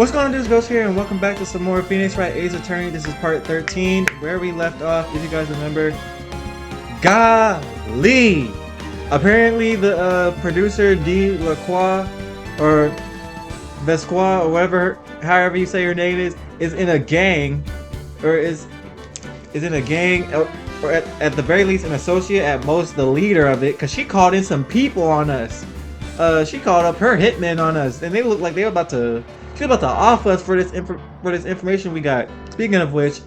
What's going on, dudes? Ghxst here, and welcome back to some more Phoenix Wright Ace Attorney. This is part 13, where we left off, if you guys remember. Golly! Apparently, the producer D. LaCroix, or Vesqua, or whatever, however you say your name is in a gang, or is in a gang, or at the very least an associate, at most the leader of it, because she called in some people on us. She called up her hitmen on us, and they looked like they were about to. She's about to off us for this information we got. Speaking of which,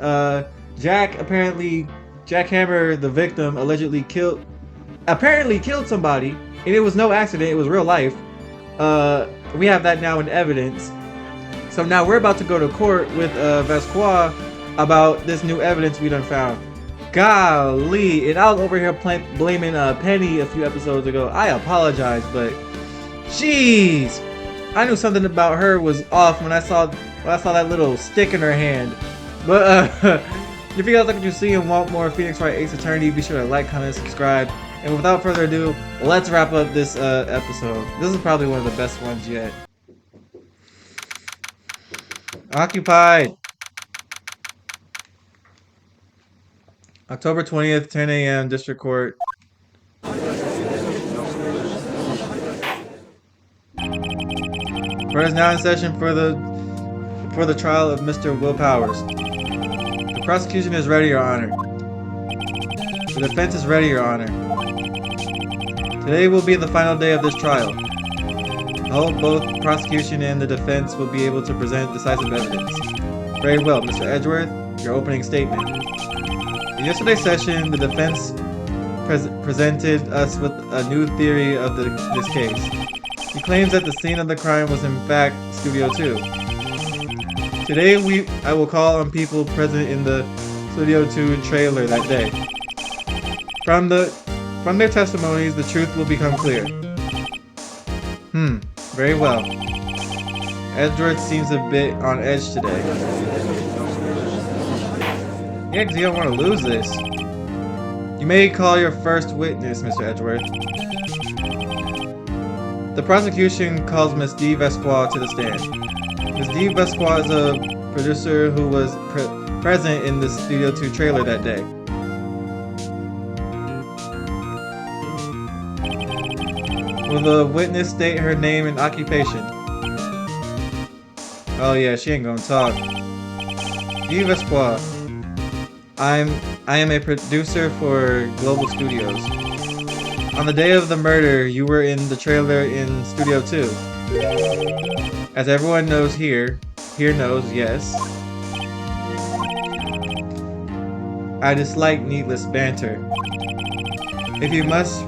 Jack Hammer, the victim, allegedly killed somebody, and it was no accident. It was real life. We have that now in evidence. So now we're about to go to court with Vesqua about this new evidence we done found. Golly, and I was over here blaming Penny a few episodes ago. I apologize, but jeez. I knew something about her was off when I saw that little stick in her hand. But if you guys like what you see and want more Phoenix Wright Ace Attorney, be sure to like, comment, subscribe. And without further ado, let's wrap up this episode. This is probably one of the best ones yet. Occupied. October 20th, 10 a.m. District Court. Court is now in session for the trial of Mr. Will Powers. The prosecution is ready, Your Honor. The defense is ready, Your Honor. Today will be the final day of this trial. I hope both prosecution and the defense will be able to present decisive evidence. Very well, Mr. Edgeworth, your opening statement. In yesterday's session, the defense presented us with a new theory of this case. He claims that the scene of the crime was in fact Studio 2. Today I will call on people present in the Studio 2 trailer that day. From their testimonies, the truth will become clear. Very well. Edgeworth seems a bit on edge today. Yeah, because you don't want to lose this. You may call your first witness, Mr. Edgeworth. The prosecution calls Miss D. Vesqua to the stand. Miss D. Vesqua is a producer who was present in the Studio 2 trailer that day. Will the witness state her name and occupation? Oh yeah, she ain't gonna talk. D. Vesqua. I am a producer for Global Studios. On the day of the murder, you were in the trailer in Studio 2. As everyone knows here knows, yes. I dislike needless banter. If you must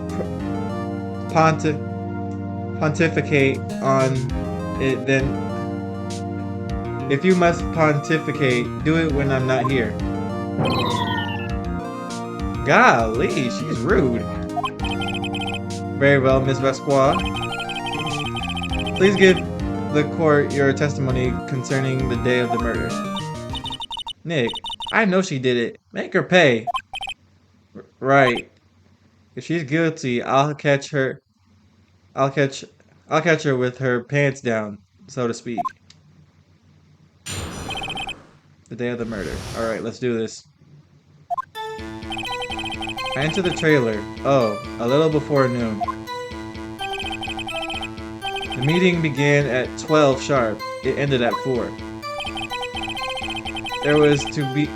pontificate on it, then... If you must pontificate, do it when I'm not here. Golly, she's rude. Very well, Ms. Vesqua. Please give the court your testimony concerning the day of the murder. Nick, I know she did it. Make her pay. Right. If she's guilty, I'll catch her with her pants down, so to speak. The day of the murder. Alright, let's do this. I entered the trailer. Oh, a little before noon. The meeting began at 12 sharp. It ended at 4. There was to be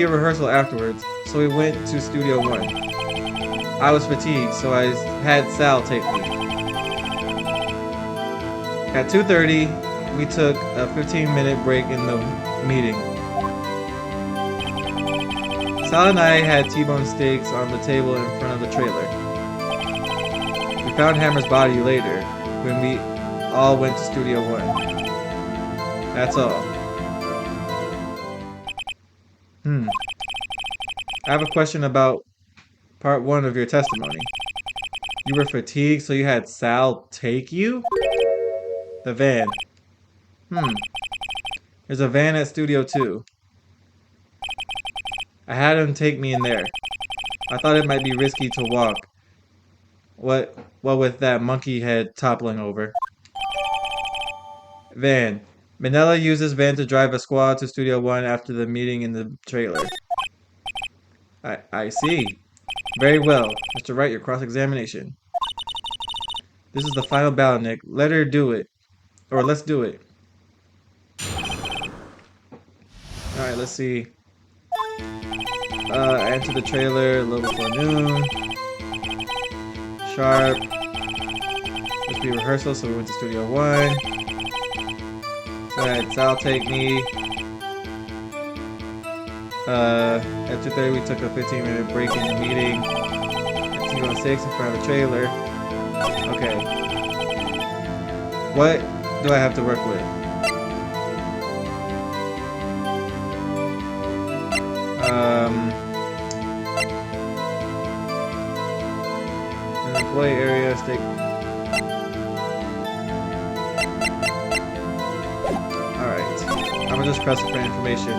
a rehearsal afterwards, so we went to Studio 1. I was fatigued, so I had Sal take me. At 2:30, we took a 15-minute break in the meeting. Sal and I had T-bone steaks on the table in front of the trailer. We found Hammer's body later, when we all went to Studio 1. That's all. I have a question about part 1 of your testimony. You were fatigued, so you had Sal take you? The van. There's a van at Studio 2. I had him take me in there. I thought it might be risky to walk. What with that monkey head toppling over. Van, Manila uses van to drive a squad to Studio One after the meeting in the trailer. I see. Very well. Mr. Wright, your cross-examination. This is the final battle, Nick. Let her do it. Or let's do it. Alright, let's see. I entered the trailer a little before noon. Sharp. Let's be rehearsal, so we went to Studio One. So I had Sal take me. At 2:30 we took a 15-minute break in the meeting. At 2:06 in front of the trailer. Okay. What do I have to work with? An employee area, stake. Alright. I'm gonna just press it for information.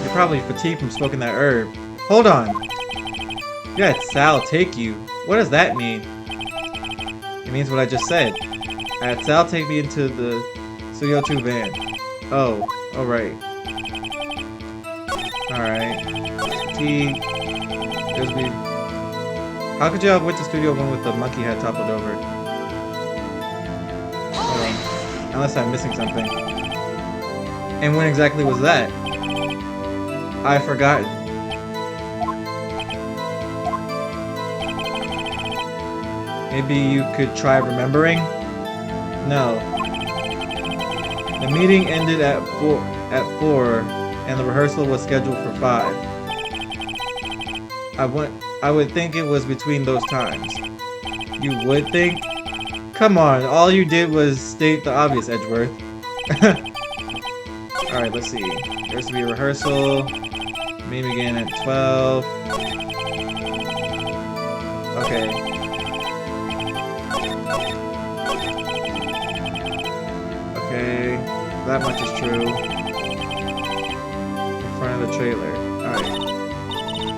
You're probably fatigued from smoking that herb. Hold on! You had Sal take you. What does that mean? It means what I just said. I had Sal take me into the Studio 2 van. Oh, alright. Alright. Fatigue. There's me. How could you have went to Studio 1 with the monkey head toppled over? Hold on. Unless I'm missing something. And when exactly was that? I've forgotten. Maybe you could try remembering? No. The meeting ended at 4 and the rehearsal was scheduled for 5. I would think it was between those times. You would think? Come on, all you did was state the obvious, Edgeworth. Alright, let's see. There's to be a rehearsal. Meeting again at 12. Okay. Okay, that much is true. In front of the trailer. Alright.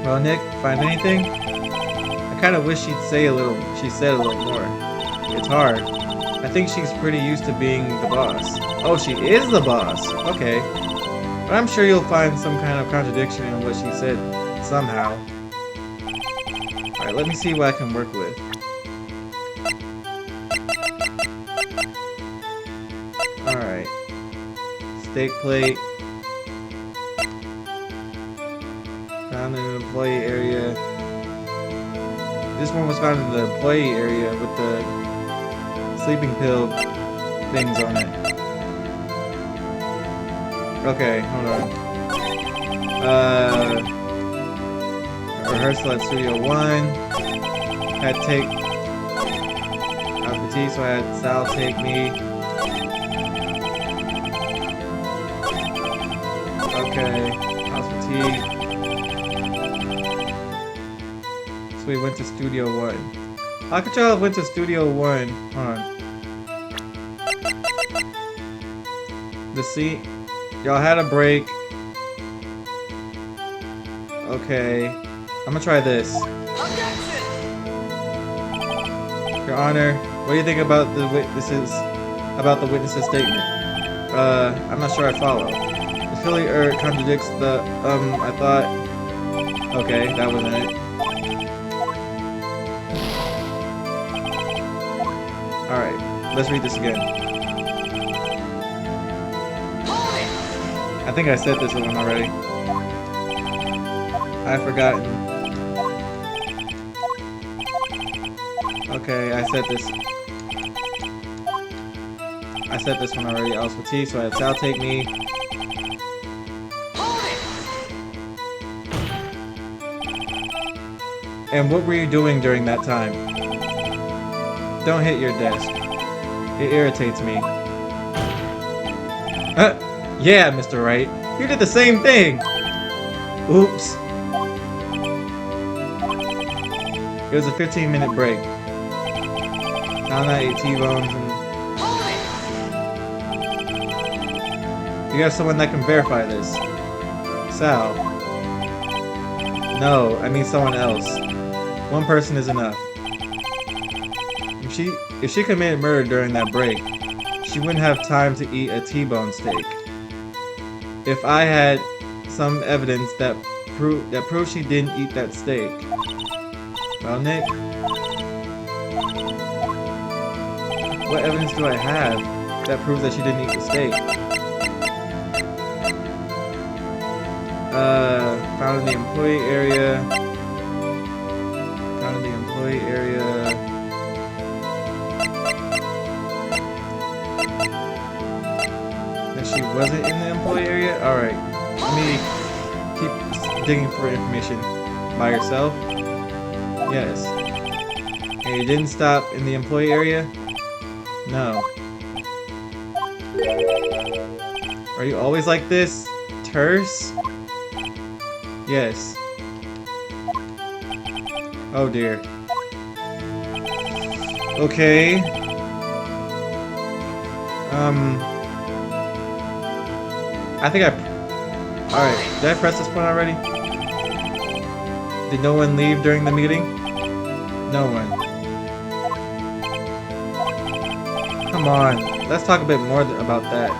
Well, Nick, find anything? I kind of wish she said a little more. It's hard. I think she's pretty used to being the boss. Oh, she is the boss! Okay. But I'm sure you'll find some kind of contradiction in what she said somehow. Alright, let me see what I can work with. Alright. Steak plate. Found in an employee area. This one was found in the employee area with the sleeping pill things on it. Okay, hold on. Rehearsal at Studio 1. Had take. I was fatigued, so I had Sal take me. Okay, I was fatigued. So we went to Studio 1. How could y'all have went to Studio 1? Hold on. The seat. Y'all had a break. Okay. I'm gonna try this. Your Honor, what do you think about the witnesses statement? I'm not sure I follow. It clearly contradicts the I thought. Okay, that wasn't it. Alright, let's read this again. I think I said this one already. I've forgotten. Okay, I said this one already. I was fatigued, so I had Sal take me. And what were you doing during that time? Don't hit your desk. It irritates me. Yeah, Mr. Wright. You did the same thing! Oops. It was a 15-minute break. Now I ate T-bones and... You have someone that can verify this. Sal. No, I mean someone else. One person is enough. If she committed murder during that break, she she wouldn't have time to eat a T-bone steak. If I had some evidence that proves she didn't eat that steak. Well, Nick, what evidence do I have that proves that she didn't eat the steak? Found in the employee area. Found in the employee area. That she wasn't in the employee area? Alright. Let me keep digging for information. By yourself? Yes. And you didn't stop in the employee area? No. Are you always like this? Terse? Yes. Oh dear. Okay. I think alright, did I press this point already? Did no one leave during the meeting? No one. Come on, let's talk a bit more about that.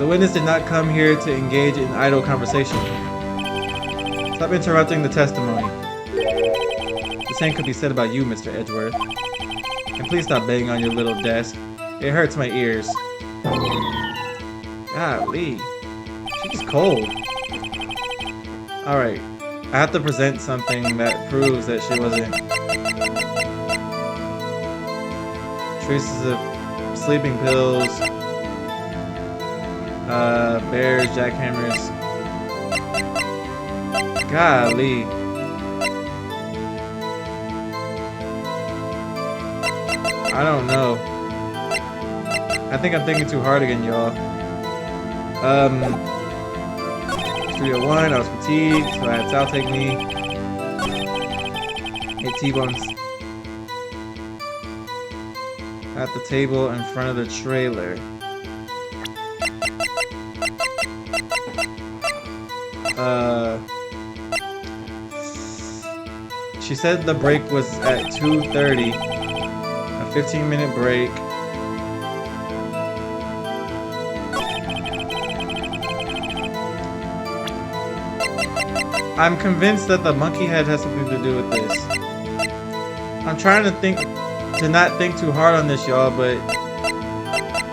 The witness did not come here to engage in idle conversation. Stop interrupting the testimony. The same could be said about you, Mr. Edgeworth. And please stop banging on your little desk. It hurts my ears. Golly. She's cold. Alright. I have to present something that proves that she wasn't. Traces of sleeping pills. Bears, jackhammers. Golly. I don't know. I think I'm thinking too hard again, y'all. 301, I was fatigued, so I had Sal take me. 8 T-bones. At the table in front of the trailer. She said the break was at 2:30. A 15-minute break. I'm convinced that the monkey head has something to do with this. I'm trying to not think too hard on this, y'all, but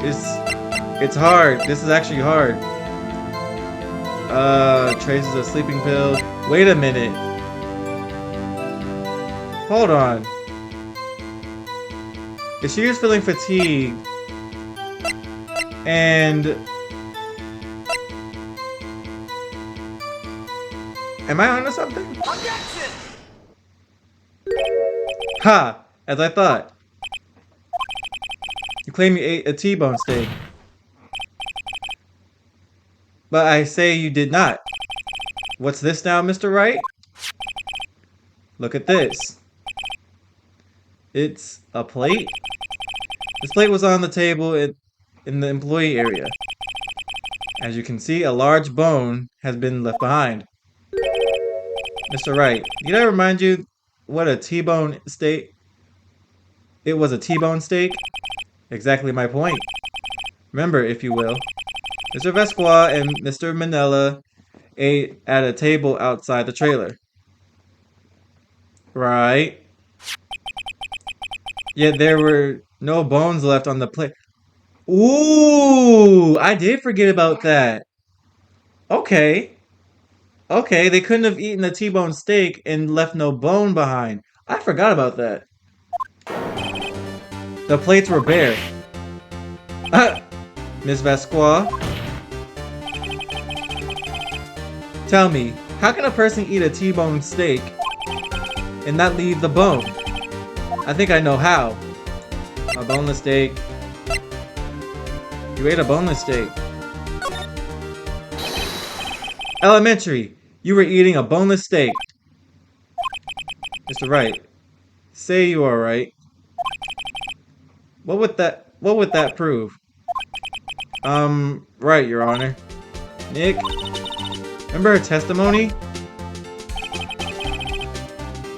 it's hard. This is actually hard. Traces of sleeping pills. Wait a minute. Hold on. If she was feeling fatigued and am I onto something? Ha! As I thought. You claim you ate a T-bone steak. But I say you did not. What's this now, Mr. Wright? Look at this. It's a plate? This plate was on the table in the employee area. As you can see, a large bone has been left behind. Mr. Wright, did I remind you what a T-bone steak? It was a T-bone steak? Exactly my point. Remember, if you will, Mr. Vesqua and Mr. Manella ate at a table outside the trailer. Right? Yet there were no bones left on the plate. Ooh! I did forget about that. Okay. Okay, they couldn't have eaten a T-bone steak and left no bone behind. I forgot about that. The plates were bare. Miss Vesqua? Tell me, how can a person eat a T-bone steak and not leave the bone? I think I know how. A boneless steak. You ate a boneless steak. Elementary, you were eating a boneless steak. Mr. Wright, say you are right. What would that prove? Right, Your Honor. Nick, remember her testimony?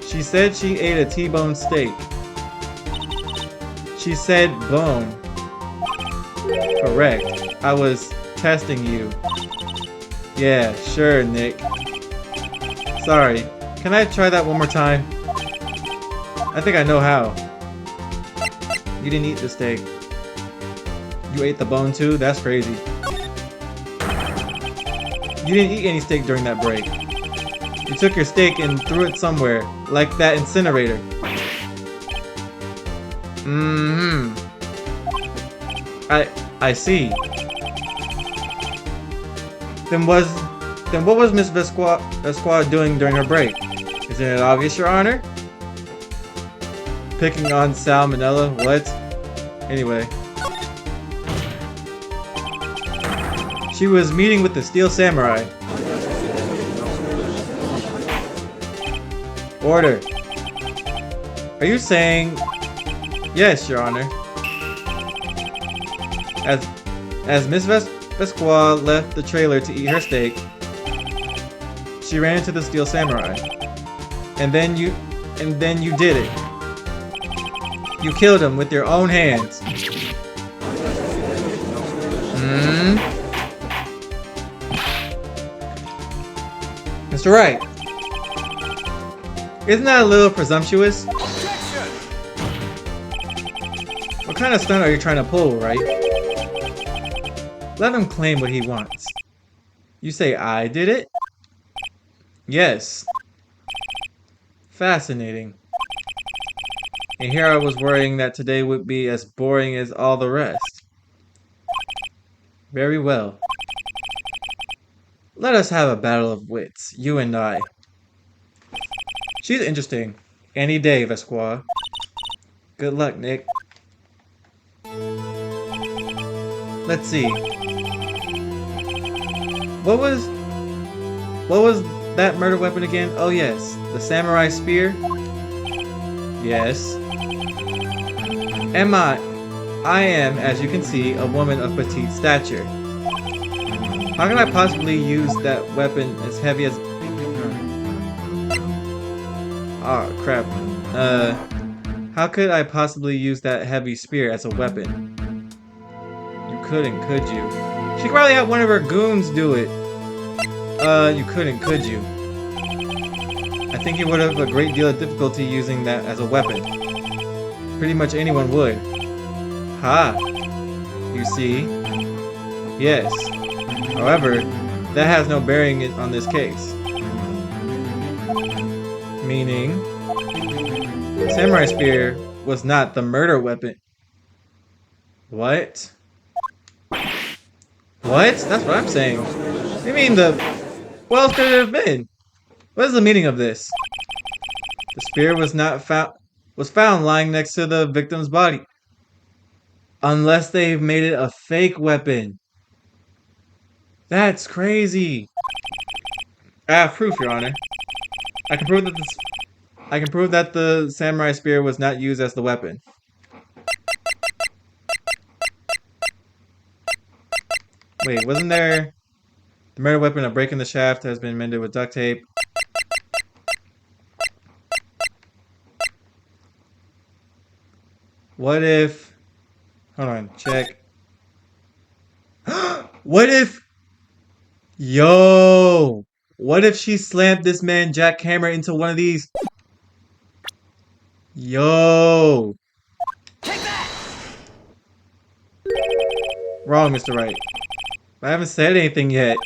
She said she ate a T-bone steak. She said bone. Correct. I was testing you. Yeah, sure, Nick. Sorry. Can I try that one more time? I think I know how. You didn't eat the steak. You ate the bone too? That's crazy. You didn't eat any steak during that break. You took your steak and threw it somewhere, like that incinerator. I see. Then what was Miss Vesqua doing during her break? Isn't it obvious, Your Honor? Picking on salmonella? What? Anyway. She was meeting with the Steel Samurai. Order. Are you saying... Yes, Your Honor. As Miss Vesqua left the trailer to eat her steak, she ran into the Steel Samurai. And then you did it. You killed him with your own hands. Mr. Wright, isn't that a little presumptuous? What kind of stunt are you trying to pull, Wright? Let him claim what he wants. You say I did it? Yes. Fascinating. And here I was worrying that today would be as boring as all the rest. Very well. Let us have a battle of wits, you and I. She's interesting. Any day, Vesqua. Good luck, Nick. Let's see. What was that murder weapon again? Oh yes, the samurai spear? Yes. I am, as you can see, a woman of petite stature. How can I possibly use that weapon as heavy as... Oh, crap. How could I possibly use that heavy spear as a weapon? You couldn't, could you? She could probably have one of her goons do it. You couldn't, could you? I think you would have a great deal of difficulty using that as a weapon. Pretty much anyone would. Ha! You see? Yes. However, that has no bearing on this case. Meaning, the samurai spear was not the murder weapon. What? What? That's what I'm saying. What do you mean what else could it have been? What is the meaning of this? The spear was found lying next to the victim's body. Unless they've made it a fake weapon. That's crazy. I have proof, Your Honor. I can prove that the samurai spear was not used as the weapon. Wait, wasn't there the murder weapon, a break in the shaft, has been mended with duct tape? What if... Hold on, check. What if... Yo! What if she slammed this man jackhammer into one of these? Yo! Take that! Wrong, Mr. Wright. I haven't said anything yet.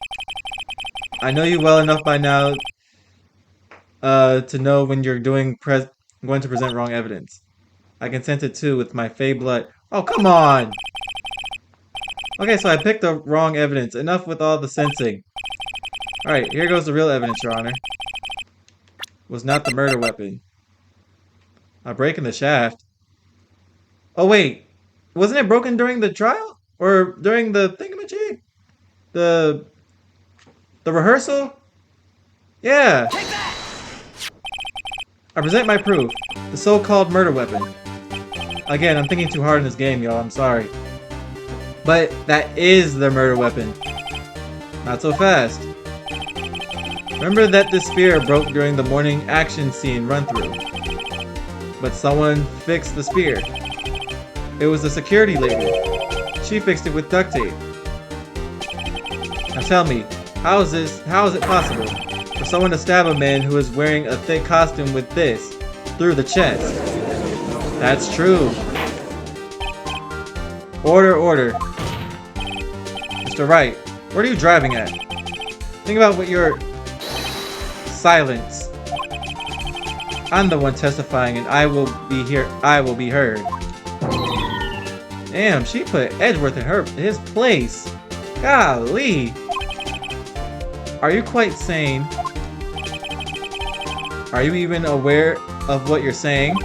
I know you well enough by now to know when you're going to present wrong evidence. I can sense it too with my fey blood. Oh, come on! Okay, so I picked the wrong evidence. Enough with all the sensing. Alright, here goes the real evidence, Your Honor. Was not the murder weapon. A break in the shaft. Oh, wait. Wasn't it broken during the trial? Or during the thingamajig? The rehearsal? Yeah. Take that! I present my proof. The so-called murder weapon. Again, I'm thinking too hard in this game, y'all. I'm sorry. But that is the murder weapon. Not so fast. Remember that the spear broke during the morning action scene run-through. But someone fixed the spear. It was the security lady. She fixed it with duct tape. Now tell me, how is it possible for someone to stab a man who is wearing a thick costume with this through the chest? That's true. Order. Mr. Wright, what are you driving at? Think about what your... Silence. I'm the one testifying and I will be heard. Damn, she put Edgeworth in his place. Golly. Are you quite sane? Are you even aware of what you're saying?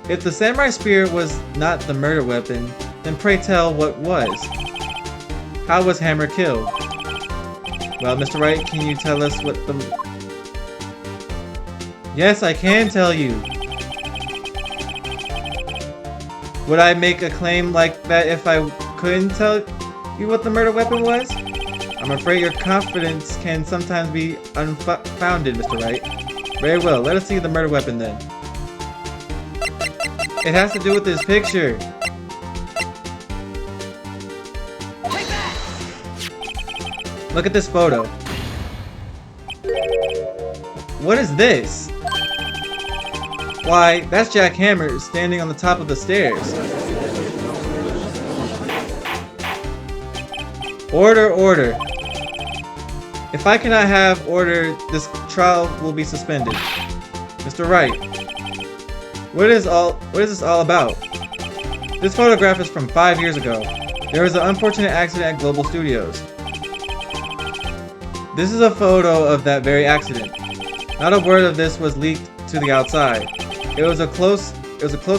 If the samurai spear was not the murder weapon, then pray tell what was. How was Hammer killed? Well, Mr. Wright, can you tell us what the... Yes, I can tell you. Would I make a claim like that if I couldn't tell you what the murder weapon was? I'm afraid your confidence can sometimes be unfounded, Mr. Wright. Very well, let us see the murder weapon then. It has to do with this picture. Look at this photo. What is this? Why, that's Jack Hammer standing on the top of the stairs. Order. If I cannot have order, this trial will be suspended. Mr. Wright, what is this all about? This photograph is from 5 years ago. There was an unfortunate accident at Global Studios. This is a photo of that very accident. Not a word of this was leaked to the outside. It was a close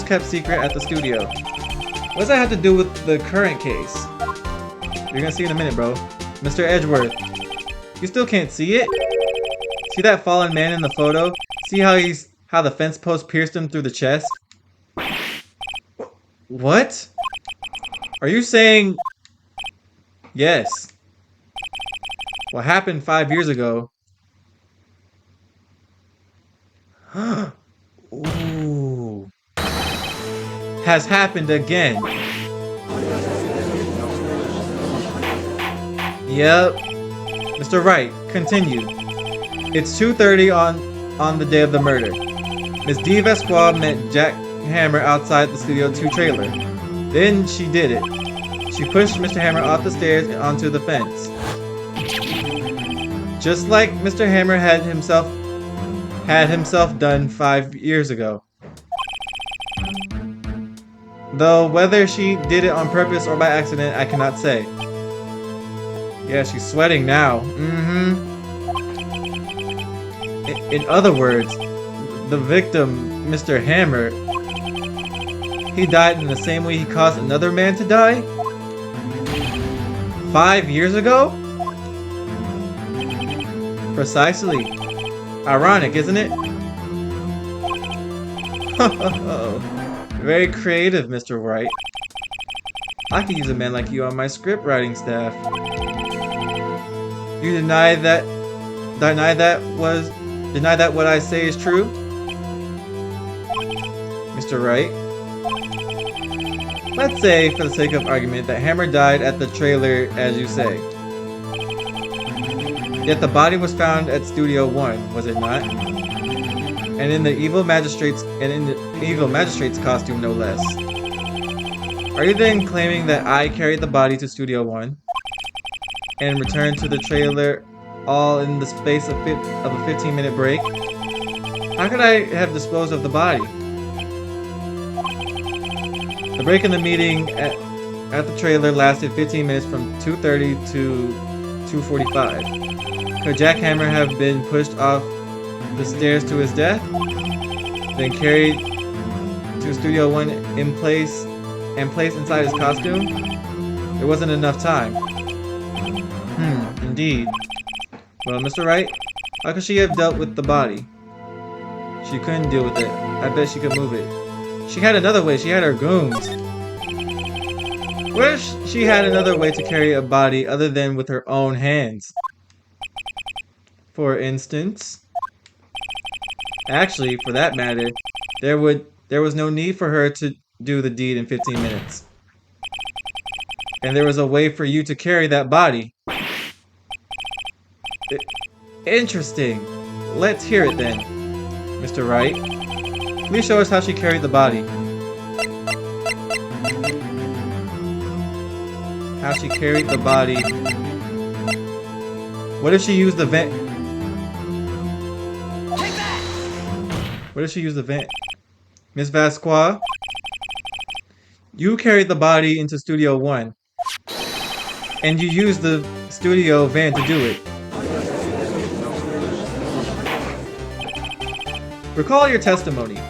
kept secret at the studio. What does that have to do with the current case? You're gonna see in a minute, bro. Mr. Edgeworth, you still can't see it? See that fallen man in the photo? See how the fence post pierced him through the chest? What? Are you saying... Yes. What happened 5 years ago? Ooh. Has happened again. Yep. Mr. Wright, continue. It's 2:30 on the day of the murder. Miss D. Vesqua met Jack Hammer outside the Studio 2 trailer. Then she did it. She pushed Mr. Hammer off the stairs and onto the fence. Just like Mr. Hammer had himself done 5 years ago. Though whether she did it on purpose or by accident, I cannot say. Yeah, she's sweating now. In other words, the victim, Mr. Hammer, he died in the same way he caused another man to die? 5 years ago? Precisely. Ironic, isn't it? Very creative, Mr. Wright. I could use a man like you on my script writing staff. You deny that what I say is true? Mr. Wright. Let's say, for the sake of argument, that Hammer died at the trailer, as you say. Yet the body was found at Studio 1, was it not? And in the evil magistrate's costume, no less. Are you then claiming that I carried the body to Studio 1 and returned to the trailer all in the space of a 15-minute break? How could I have disposed of the body? The break in the meeting at the trailer lasted 15 minutes from 2:30 to 2:45. Could Jack Hammer have been pushed off the stairs to his death, then carried to Studio 1 and placed inside his costume? There wasn't enough time. Indeed. Well, Mr. Wright, how could she have dealt with the body? She couldn't deal with it. I bet she could move it. She had another way. She had her goons. What if she had another way to carry a body other than with her own hands? For instance... Actually, for that matter, there There was no need for her to do the deed in 15 minutes. And there was a way for you to carry that body. Interesting. Let's hear it then, Mr. Wright. Please show us how she carried the body. How she carried the body. What if she used the vent? What if she used the vent? Miss Vasquez, you carried the body into Studio 1. And you used the studio van to do it. Recall your testimony.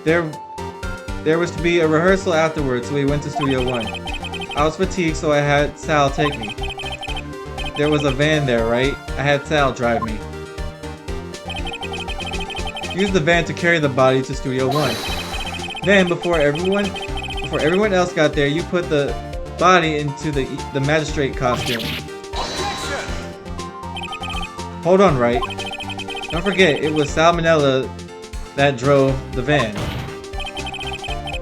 There was to be a rehearsal afterwards, so we went to Studio 1. I was fatigued, so I had Sal take me. There was a van there, right? I had Sal drive me. Use the van to carry the body to Studio 1. Then, before everyone else got there, you put the body into the magistrate costume. Hold on, Wright. Don't forget, it was Salmonella that drove the van.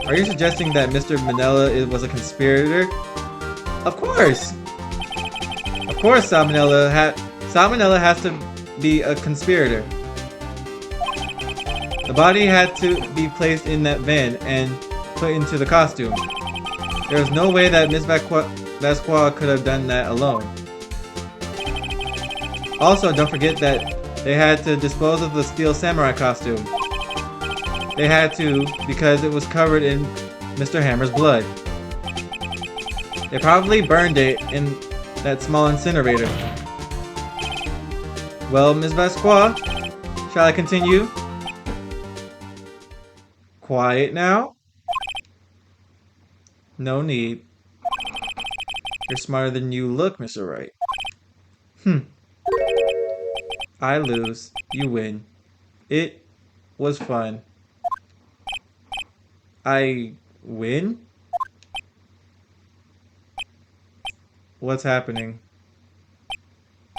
Are you suggesting that Mr. Manella was a conspirator? Of course! Of course Salmonella has to be a conspirator. The body had to be placed in that van and put into the costume. There's no way that Miss Vasquez could have done that alone. Also, don't forget that they had to dispose of the steel samurai costume. They had to because it was covered in Mr. Hammer's blood. They probably burned it in that small incinerator. Well, Miss Vasquez, shall I continue? Quiet now. No need. You're smarter than you look, Mr. Wright. I lose. You win. It was fun. I win? What's happening?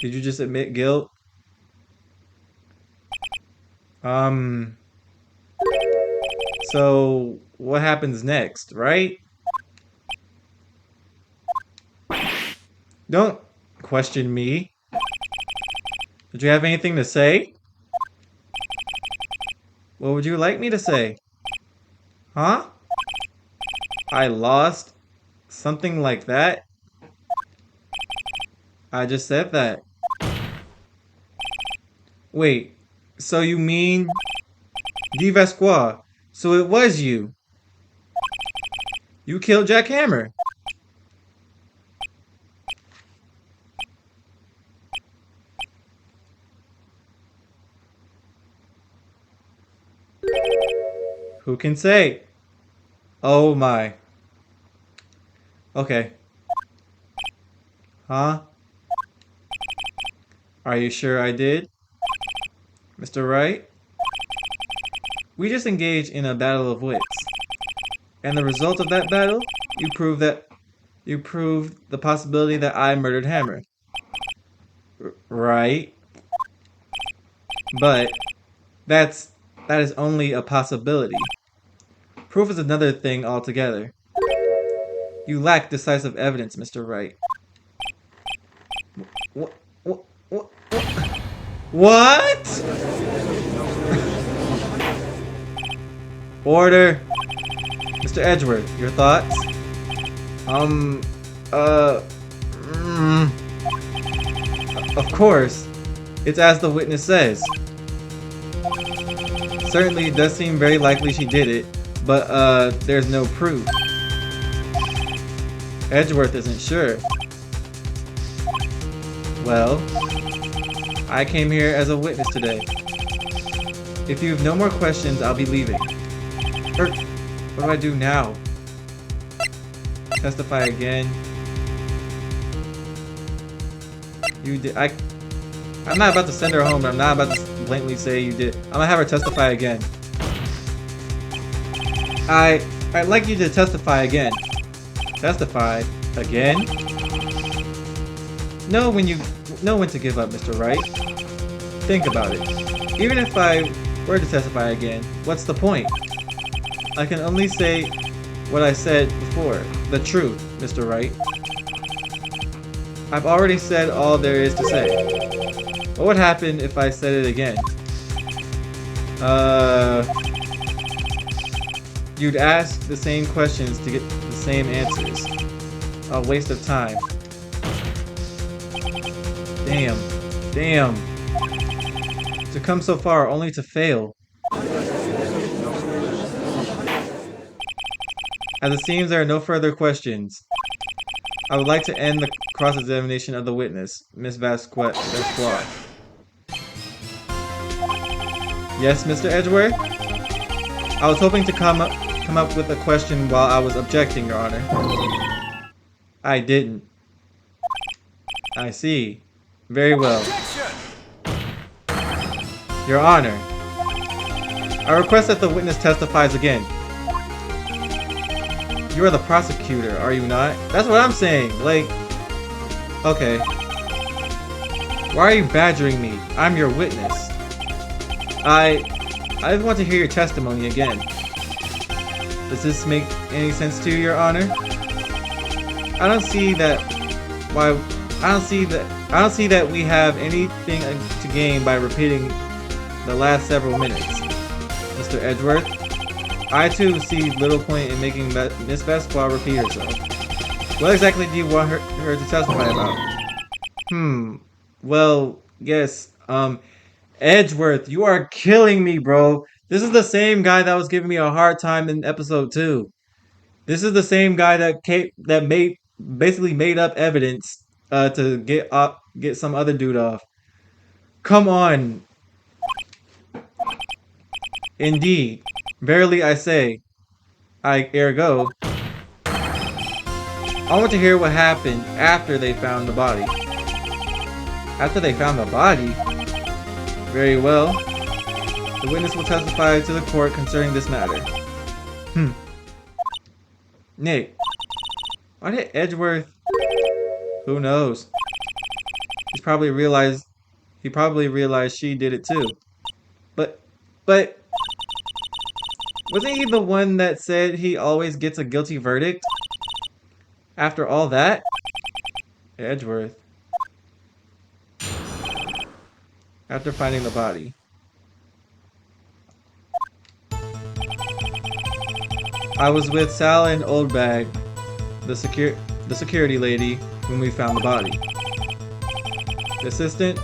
Did you just admit guilt? So what happens next, right? Don't question me. Did you have anything to say? What would you like me to say? Huh? I lost? Something like that? I just said that. Wait, so you mean... Guy Vasquez, so it was you. You killed Jack Hammer. Who can say? Oh my. Okay. Huh? Are you sure I did? Mr. Wright? We just engaged in a battle of wits. And the result of that battle, you proved the possibility that I murdered Hammer. Right? But that is only a possibility. Proof is another thing altogether. You lack decisive evidence, Mr. Wright. What? Order. Mr. Edgeworth, your thoughts? Of course. It's as the witness says. Certainly, it does seem very likely she did it, but, there's no proof. Edgeworth isn't sure. Well, I came here as a witness today. If you have no more questions, I'll be leaving. What do I do now? Testify again? You did. I'm not about to send her home, but I'm not about to blatantly say you did. I'm gonna have her testify again. I'd like you to testify again. Testify again? Know when to give up, Mr. Wright. Think about it. Even if I were to testify again, what's the point? I can only say what I said before. The truth, Mr. Wright. I've already said all there is to say. What would happen if I said it again? You'd ask the same questions to get the same answers. A waste of time. Damn. Damn. To come so far only to fail. As it seems there are no further questions, I would like to end the cross-examination of the witness, Miss Vasquez. Yes, Mr. Edgeworth? I was hoping to come up with a question while I was objecting, Your Honor. I didn't. I see. Very well. Your Honor, I request that the witness testifies again. You are the prosecutor, are you not? That's what I'm saying. Like, okay. Why are you badgering me? I'm your witness. I just want to hear your testimony again. Does this make any sense to you, Your Honor? I don't see that we have anything to gain by repeating the last several minutes. Mr. Edgeworth, I too see little point in making Miss Vasquez repeat herself. What exactly do you want her to testify about? Well, yes, Edgeworth, you are killing me, bro. This is the same guy that was giving me a hard time in episode 2. This is the same guy that basically made up evidence to get some other dude off. Come on. Indeed. Verily I say. Ergo. I want to hear what happened after they found the body. After they found the body? Very well. The witness will testify to the court concerning this matter. Nick. Why did Edgeworth... Who knows? He probably realized she did it too. But... Wasn't he the one that said he always gets a guilty verdict? After all that? Edgeworth. After finding the body. I was with Sal and Oldbag, the security lady, when we found the body. The assistant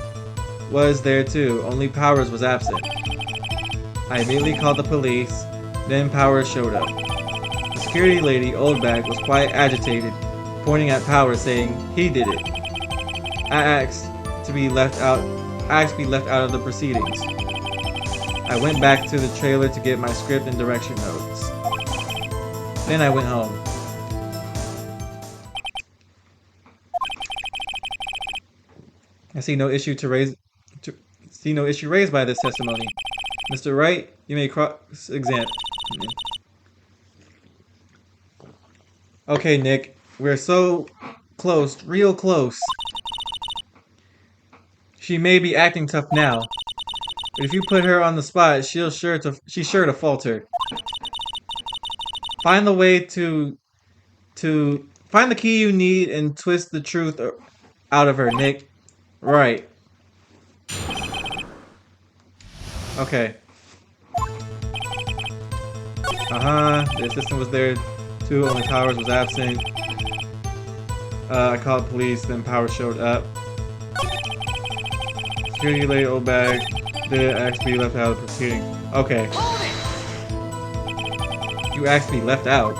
was there too, only Powers was absent. I immediately called the police, then Powers showed up. The security lady, Oldbag, was quite agitated, pointing at Powers saying he did it. I asked to be left out of the proceedings. I went back to the trailer to get my script and direction notes. Then I went home. I see no issue raised by this testimony. Mr. Wright, you may cross-examine. Okay, Nick, we're so close, real close. She may be acting tough now, but if you put her on the spot, she's sure to falter. Find the way to find the key you need and twist the truth out of her, Nick. Right. Okay. The assistant was there too, only Powers was absent. I called police, then Powers showed up. Security lady Oldbag did ask to be left out of the proceeding. Okay. You asked to be left out?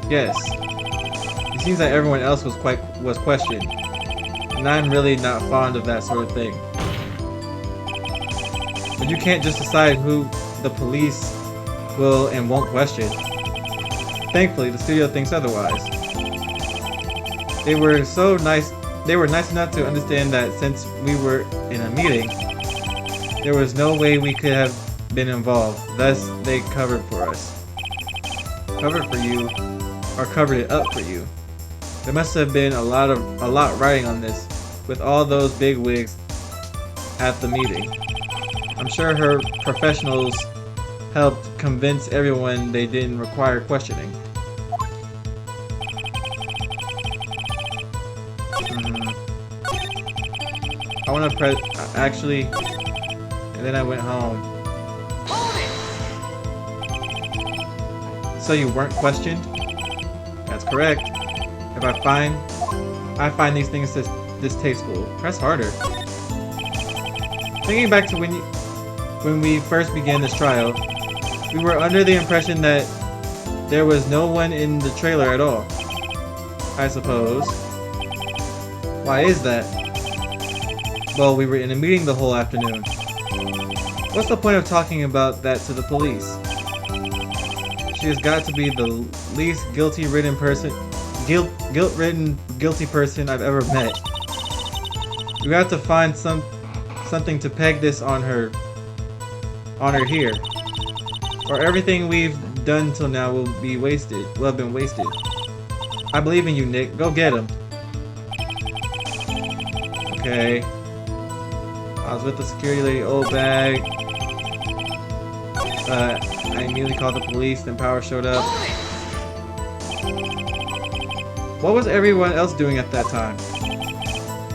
Yes. It seems that everyone else was questioned. And I'm really not fond of that sort of thing. But you can't just decide who the police will and won't question. Thankfully, the studio thinks otherwise. They were nice enough to understand that since we were in a meeting, there was no way we could have been involved. Thus, they covered for us. Covered for you, or covered it up for you. There must have been a lot riding on this, with all those big wigs at the meeting. I'm sure her professionals helped convince everyone they didn't require questioning. I want to press... Actually... And then I went home. So you weren't questioned? That's correct. If I find these things distasteful. Press harder. Thinking back to when we first began this trial, we were under the impression that there was no one in the trailer at all. I suppose. Why is that? Well, we were in a meeting the whole afternoon. What's the point of talking about that to the police? She has got to be the least guilt-ridden person I've ever met. We have to find something to peg this on her here, or everything we've done till now will have been wasted. I believe in you, Nick. Go get him. Okay. I was with the security lady. Old bag. I immediately called the police. Then Power showed up. What was everyone else doing at that time?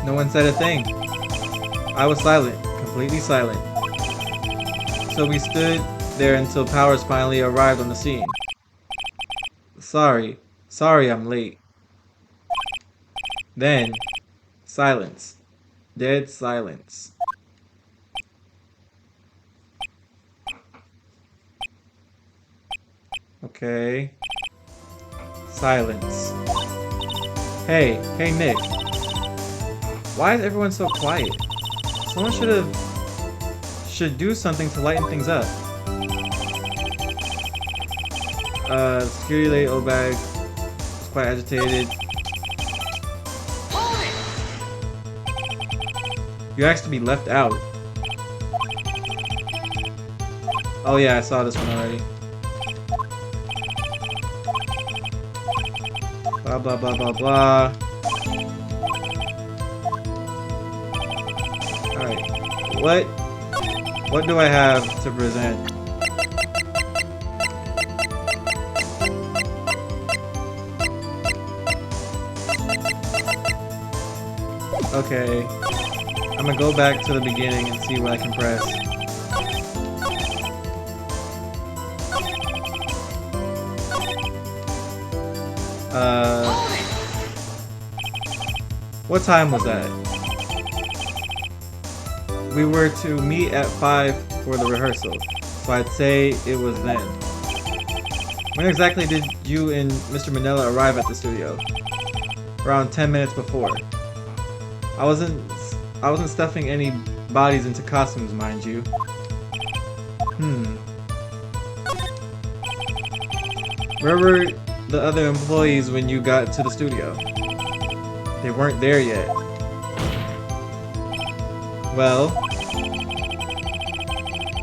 No one said a thing. I was silent, completely silent. So we stood there until Powers finally arrived on the scene. Sorry I'm late. Then, silence. Dead silence. Okay. Silence. Hey Nick. Why is everyone so quiet? Someone should do something to lighten things up. Security lady Obag was quite agitated. You asked to be left out. Oh yeah, I saw this one already. Blah blah blah blah blah. Alright. What do I have to present? Okay. I'm gonna go back to the beginning and see what I can press. What time was that? We were to meet at 5 for the rehearsal, so I'd say it was then. When exactly did you and Mr. Manila arrive at the studio? Around 10 minutes before. I wasn't stuffing any bodies into costumes, mind you. Where were the other employees when you got to the studio? They weren't there yet. Well,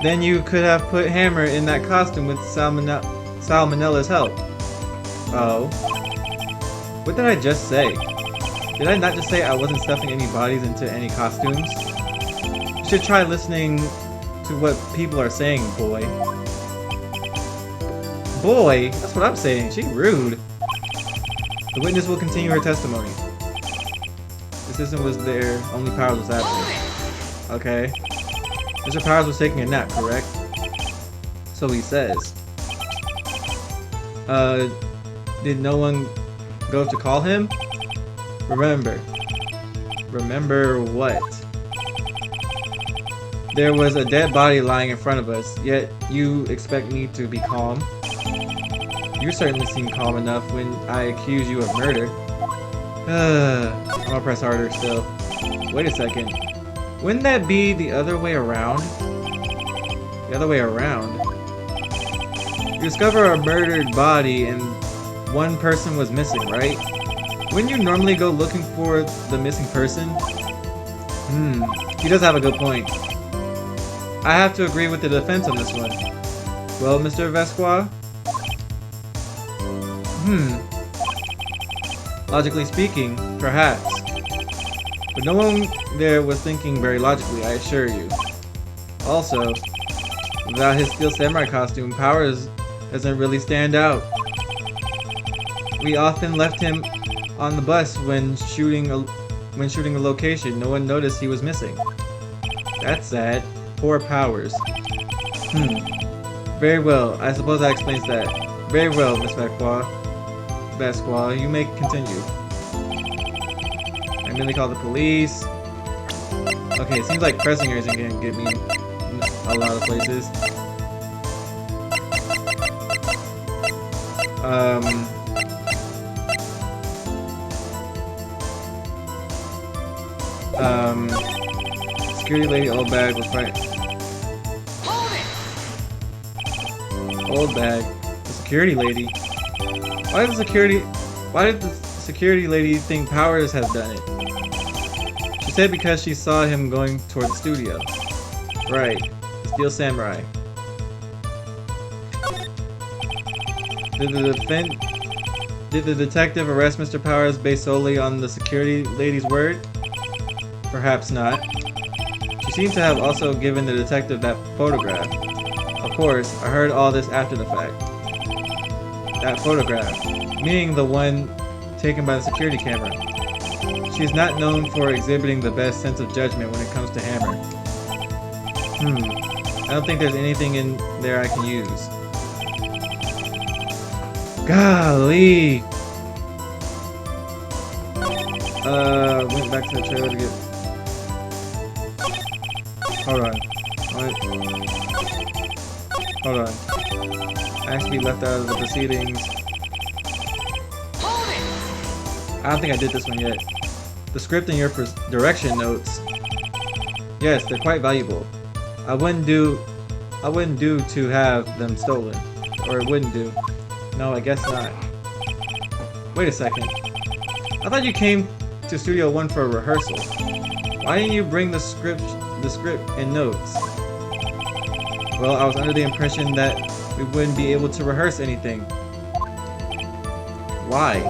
then you could have put Hammer in that costume with Salmonella's help. Oh. What did I just say? Did I not just say I wasn't stuffing any bodies into any costumes? You should try listening to what people are saying, boy. Boy? That's what I'm saying. She rude. The witness will continue her testimony. The assistant was there, only Powers was absent. Okay. Mr. Powers was taking a nap, correct? So he says. Did no one go to call him? Remember. Remember what? There was a dead body lying in front of us, yet you expect me to be calm? You certainly seem calm enough when I accuse you of murder. I'm gonna press harder still. Wait a second. Wouldn't that be the other way around? The other way around? You discover a murdered body and one person was missing, right? Wouldn't you normally go looking for the missing person? He does have a good point. I have to agree with the defense on this one. Well, Mr. Vesqua? Logically speaking, perhaps. But no one there was thinking very logically, I assure you. Also, without his Steel Samurai costume, Powers doesn't really stand out. We often left him on the bus when shooting a location. No one noticed he was missing. That's sad. Poor Powers. Very well. I suppose that explains that. Very well, Miss Vasqua. You may continue. I merely call the police. Okay, it seems like pressing her isn't gonna get me a lot of places. Security lady, old bag, was fighting. Old bag. The security lady. Why did the security lady think Powers has done it? She said because she saw him going toward the studio. Right. The Steel Samurai. Did the detective arrest Mr. Powers based solely on the security lady's word? Perhaps not. She seems to have also given the detective that photograph. Of course, I heard all this after the fact. That photograph, meaning the one taken by the security camera. She's not known for exhibiting the best sense of judgment when it comes to Hammer. I don't think there's anything in there I can use. Golly! Went back to the trailer to get... Hold on. Hold on. I have to be left out of the proceedings. I don't think I did this one yet. The script and your direction notes. Yes, they're quite valuable. I wouldn't do to have them stolen. Or it wouldn't do. No, I guess not. Wait a second. I thought you came to Studio 1 for a rehearsal. Why didn't you bring the script and notes? Well, I was under the impression that we wouldn't be able to rehearse anything. Why?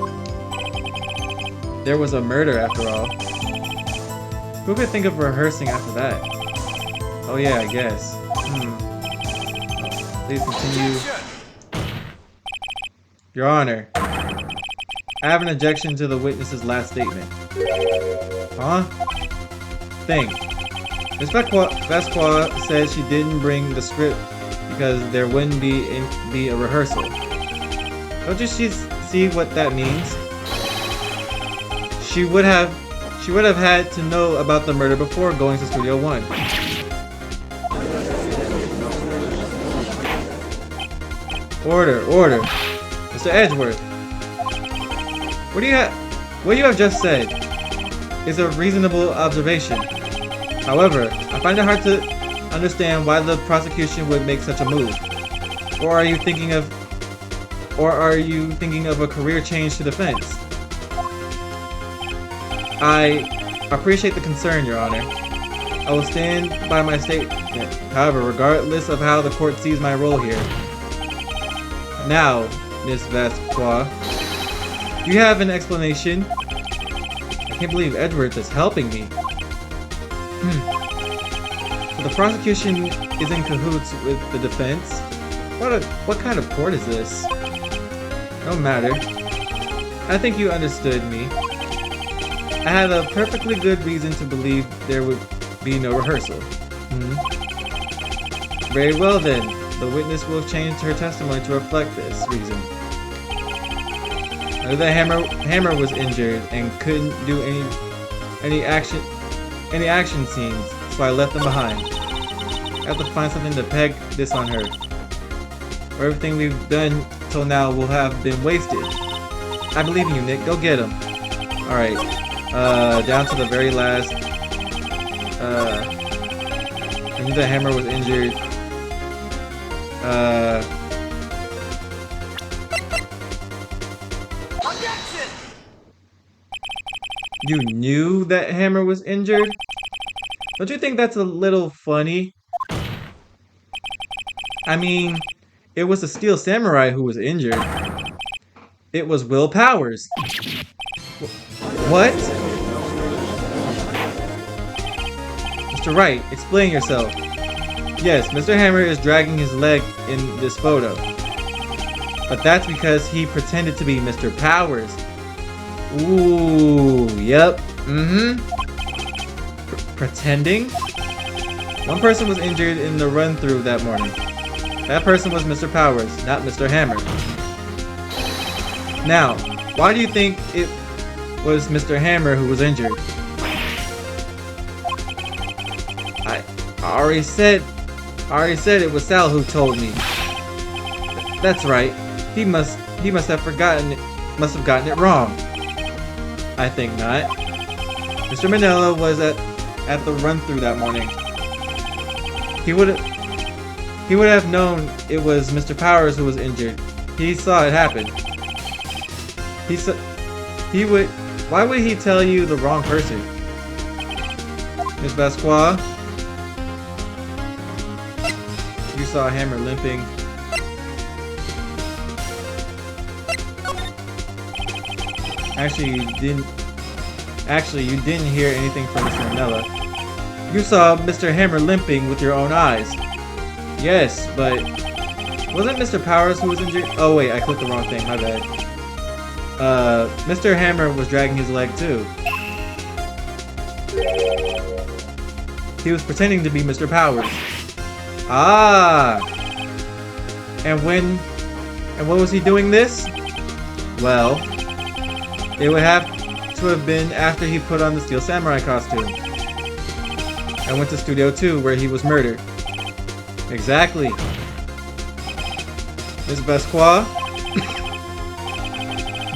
There was a murder after all. Who could think of rehearsing after that? Oh yeah, I guess. Please continue. Your Honor, I have an objection to the witness's last statement. Huh? Think. Ms. Vasqua said she didn't bring the script because there wouldn't be a rehearsal. Don't you see what that means? She would have had to know about the murder before going to Studio 1. Order. Mr. Edgeworth. What you have just said is a reasonable observation. However, I find it hard to understand why the prosecution would make such a move. Or are you thinking of a career change to defense? I appreciate the concern, Your Honor. I will stand by my statement, however, regardless of how the court sees my role here. Now, Miss Vasqua, do you have an explanation? I can't believe Edwards is helping me. So the prosecution is in cahoots with the defense? What kind of court is this? No matter. I think you understood me. I had a perfectly good reason to believe there would be no rehearsal. Very well then. The witness will have changed her testimony to reflect this reason. I knew that Hammer was injured and couldn't do any action scenes, so I left them behind. I have to find something to peg this on her. Or everything we've done till now will have been wasted. I believe in you, Nick. Go get him. Alright. Down to the very last. I knew that Hammer was injured. You knew that Hammer was injured? Don't you think that's a little funny? I mean, it was the Steel Samurai who was injured. It was Will Powers. What? Mr. Wright, explain yourself. Yes, Mr. Hammer is dragging his leg in this photo. But that's because he pretended to be Mr. Powers. Ooh, yep. Pretending? One person was injured in the run-through that morning. That person was Mr. Powers, not Mr. Hammer. Now, why do you think it was Mr. Hammer who was injured? I already said it was Sal who told me. That's right. He must have gotten it wrong. I think not. Mr. Manila was at the run-through that morning. He would have known it was Mr. Powers who was injured. He saw it happen. Why would he tell you the wrong person? Miss Basqua, you saw Hammer limping. Actually, you didn't hear anything from Mr. Manila. You saw Mr. Hammer limping with your own eyes. Yes, but wasn't Mr. Powers who was injured? Oh wait, I clicked the wrong thing, my bad. Mr. Hammer was dragging his leg too. He was pretending to be Mr. Powers. Ah! And what was he doing this? Well, it would have to have been after he put on the Steel Samurai costume and went to Studio 2 where he was murdered. Exactly. Miss Basqua,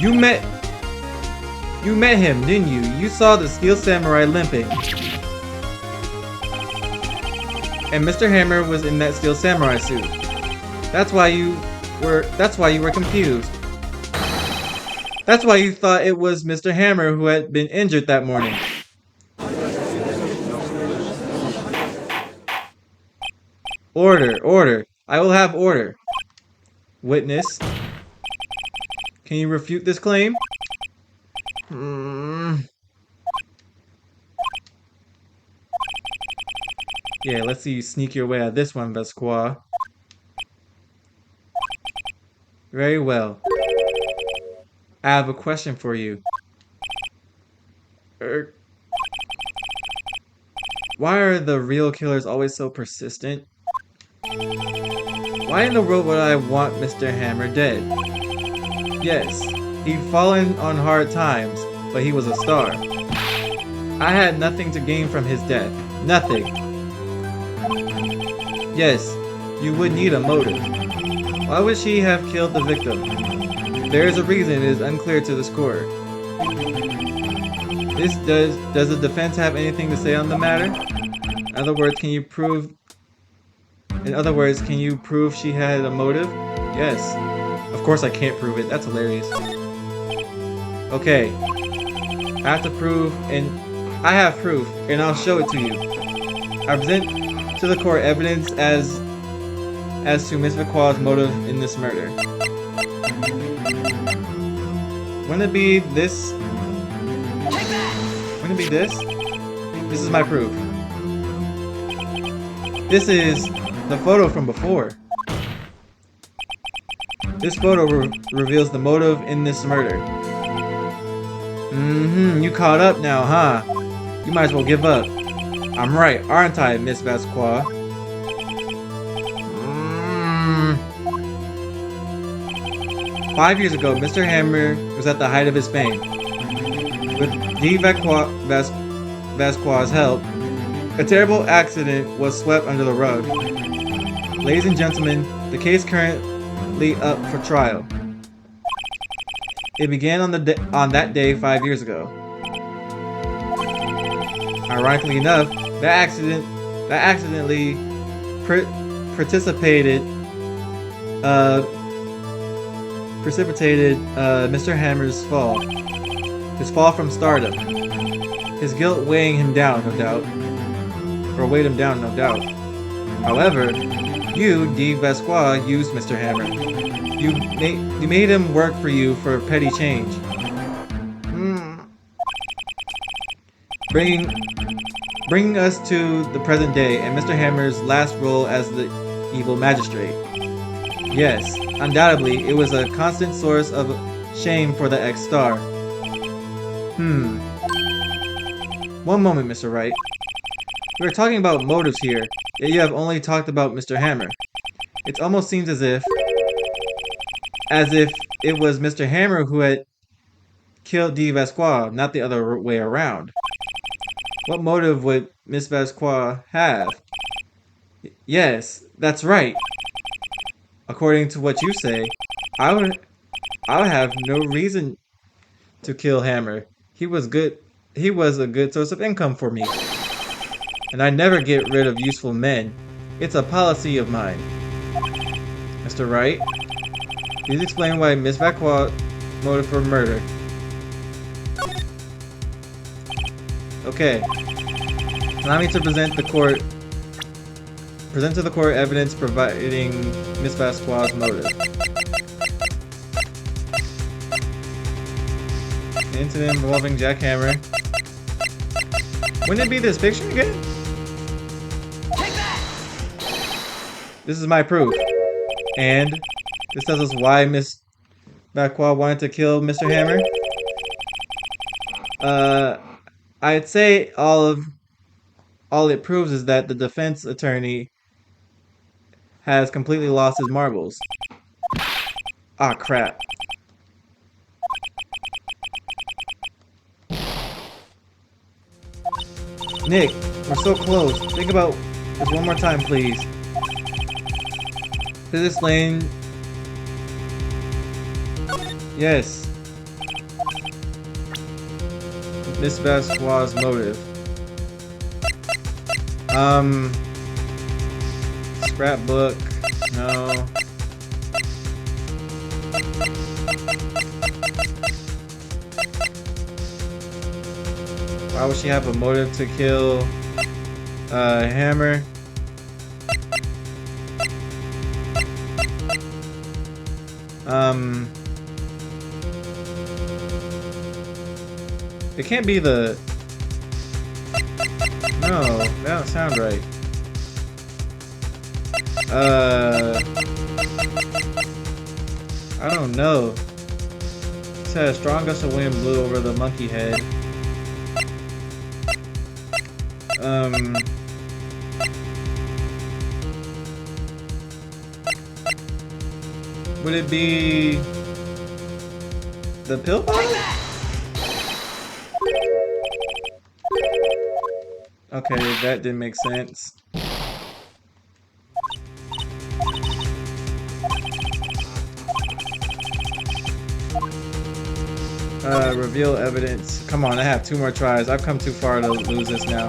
you met him, didn't you? You saw the Steel Samurai limping. And Mr. Hammer was in that Steel Samurai suit. That's why you were confused. That's why you thought it was Mr. Hammer who had been injured that morning. Order. I will have order. Witness. Can you refute this claim? Yeah, let's see you sneak your way out of this one, Basqua. Very well. I have a question for you. Why are the real killers always so persistent? Why in the world would I want Mr. Hammer dead? Yes, he'd fallen on hard times, but he was a star. I had nothing to gain from his death. Nothing. Yes, you would need a motive. Why would she have killed the victim? There is a reason it is unclear to this court. Does the defense have anything to say on the matter? In other words, can you prove she had a motive? Yes. Of course I can't prove it. That's hilarious. Okay. I have proof, and I'll show it to you. I present to the court evidence as to Miss Vakwa's motive in this murder. Wouldn't it be this? Wouldn't it be this? This is my proof. This is the photo from before. This photo reveals the motive in this murder. You caught up now, huh? You might as well give up. I'm right, aren't I, Miss Vasqua? 5 years ago, Mr. Hammer was at the height of his fame. With D. Vasqua's help, a terrible accident was swept under the rug. Ladies and gentlemen, the case currently up for trial. It began on that day 5 years ago. Ironically enough, that accidentally precipitated Mr. Hammer's fall. His fall from stardom. His guilt weighing him down, no doubt. Or weighed him down, no doubt. However, you, D. Vasqua, used Mr. Hammer. You made him work for you for petty bringing us to the present day and Mr. Hammer's last role as the evil magistrate. Yes, undoubtedly, it was a constant source of shame for the X-Star. One moment, Mr. Wright. We are talking about motives here, yet you have only talked about Mr. Hammer. It almost seems as if it was Mr. Hammer who had killed D. Vasquez, not the other way around. What motive would Miss Vasquez have? Yes, that's right. According to what you say, I would have no reason to kill Hammer. He was good. He was a good source of income for me. And I never get rid of useful men. It's a policy of mine. Mr. Wright, please explain why Miss Vasquez motive for murder. Okay. Allow me to present to the court evidence providing Miss Vasquez's motive. An incident involving Jack Hammer. Wouldn't it be this picture again? This is my proof. And this tells us why Miss Vasquez wanted to kill Mr. Hammer. I'd say all it proves is that the defense attorney has completely lost his marbles. Ah, crap. Nick, we're so close. Think about this one more time, please. Please explain. Yes. Miss Vasquez's motive. Scrapbook. No. Why would she have a motive to kill Hammer? It can't be the... No, that don't sound right. I don't know. It said a strong gust of wind blew over the monkey head. Would it be the pill bottle? Okay, that didn't make sense. Reveal evidence. Come on, I have 2 more tries. I've come too far to lose this now.